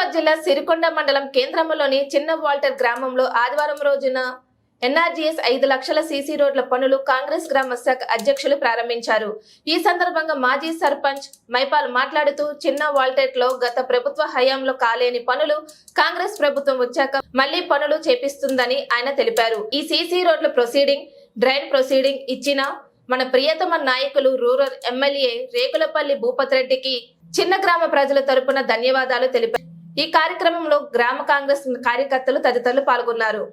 నిజామాబాద్ జిల్లా సిరికొండ మండలం కేంద్రంలోని చిన్న వాల్టర్ గ్రామంలో ఆదివారం రోజున ఎన్ఆర్జీఎస్ 5 లక్షల సీసీ రోడ్ల పనులు కాంగ్రెస్ గ్రామ శాఖ అధ్యక్షులు ప్రారంభించారు. ఈ సందర్భంగా మాజీ సర్పంచ్ మైపాల్ మాట్లాడుతూ చిన్న వాల్టెట్లో గత ప్రభుత్వ హయాంలో కాలేని పనులు కాంగ్రెస్ ప్రభుత్వం వచ్చాక మళ్లీ పనులు చేపిస్తుందని ఆయన తెలిపారు. ఈ సీసీ రోడ్ల ప్రొసీడింగ్, డ్రైన్ ప్రొసీడింగ్ ఇచ్చిన మన ప్రియతమ నాయకులు రూరల్ ఎమ్మెల్యే రేకులపల్లి భూపతి రెడ్డికి చిన్న గ్రామ ప్రజల తరపున ధన్యవాదాలు తెలిపారు. ఈ కార్యక్రమంలో గ్రామ కాంగ్రెస్ కార్యకర్తలు తదితరులు పాల్గొన్నారు.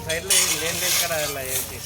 సైడ్ లేన్ లేదు కదా అలా ఏంటి